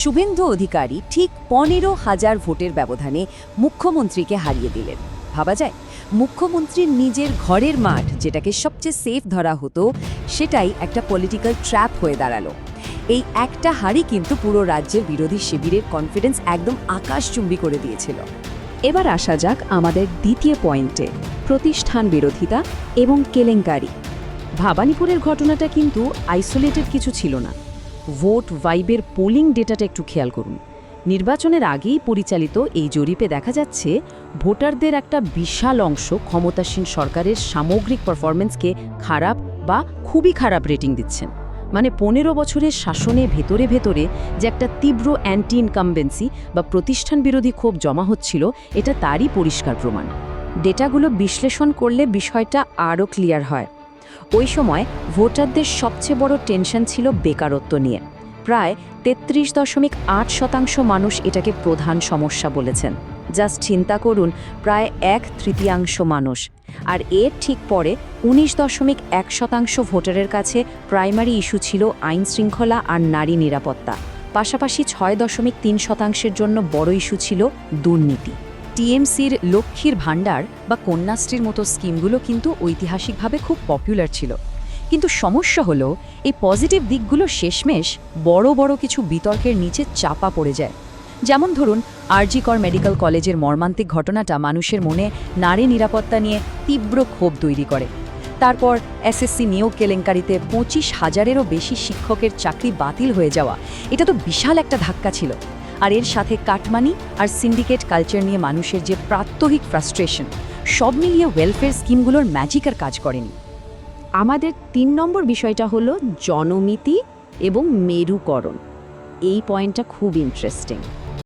শুভেন্দু অধিকারী ঠিক ১৫,০০০ ভোটের ব্যবধানে মুখ্যমন্ত্রীকে হারিয়ে দিলেন। ভাবা যায়, মুখ্যমন্ত্রীর নিজের ঘরের মাঠ, যেটাকে সবচেয়ে সেফ ধরা হতো, সেটাই একটা পলিটিক্যাল ট্র্যাপ হয়ে দাঁড়ালো। এই একটা হারই কিন্তু পুরো রাজ্যের বিরোধী শিবিরের কনফিডেন্স একদম আকাশচুম্বী করে দিয়েছিল। এবার আসা যাক আমাদের দ্বিতীয় পয়েন্টে, প্রতিষ্ঠান বিরোধিতা এবং কেলেঙ্কারি। ভবানীপুরের ঘটনাটা কিন্তু আইসোলেটেড কিছু ছিল না। ভোট ভাইবের পোলিং ডেটাটা একটু খেয়াল করুন। নির্বাচনের আগেই পরিচালিত এই জরিপে দেখা যাচ্ছে ভোটারদের একটা বিশাল অংশ ক্ষমতাসীন সরকারের সামগ্রিক পারফরমেন্সকে খারাপ বা খুবই খারাপ রেটিং দিচ্ছেন। মানে ১৫ বছরের শাসনে ভেতরে ভেতরে যে একটা তীব্র অ্যান্টি ইনকামবেন্সি বা প্রতিষ্ঠান বিরোধী ক্ষোভ জমা হচ্ছিল, এটা তারই পরিষ্কার প্রমাণ। ডেটাগুলো বিশ্লেষণ করলে বিষয়টা আরও ক্লিয়ার হয়। ওই সময় ভোটারদের সবচেয়ে বড় টেনশন ছিল বেকারত্ব নিয়ে। প্রায় ৩৩.৮% মানুষ এটাকে প্রধান সমস্যা বলেছেন। জাস্ট চিন্তা করুন, প্রায় ১/৩ মানুষ। আর এর ঠিক পরে ১৯.১% ভোটারের কাছে প্রাইমারি ইস্যু ছিল আইন শৃঙ্খলা আর নারী নিরাপত্তা। পাশাপাশি ৬.৩%-এর জন্য বড় ইস্যু ছিল দুর্নীতি। টিএমসির লক্ষ্মীর ভাণ্ডার বা কন্যাশ্রীর মতো স্কিমগুলো কিন্তু ঐতিহাসিকভাবে খুব পপুলার ছিল। কিন্তু সমস্যা হলো, এই পজিটিভ দিকগুলো শেষমেশ বড় বড় কিছু বিতর্কের নিচে চাপা পড়ে যায়। যেমন ধরুন, আরজি কর মেডিকেল কলেজের মর্মান্তিক ঘটনাটা মানুষের মনে নারী নিরাপত্তা নিয়ে তীব্র ক্ষোভ তৈরি করে। তারপর এসএসসি নিয়োগ কেলেঙ্কারিতে ২৫,০০০-এরও বেশি শিক্ষকের চাকরি বাতিল হয়ে যাওয়া, এটা তো বিশাল একটা ধাক্কা ছিল। আর এর সাথে কাটমানি আর সিন্ডিকেট কালচার নিয়ে মানুষের যে প্রাত্যহিক ফ্রাস্ট্রেশন, সব মিলিয়ে ওয়েলফেয়ার স্কিমগুলোর ম্যাজিক আর কাজ করেনি। আমাদের ৩ নম্বর বিষয়টা হলো জনমিতি এবং মেরুকরণ। এই পয়েন্টটা খুব ইন্টারেস্টিং।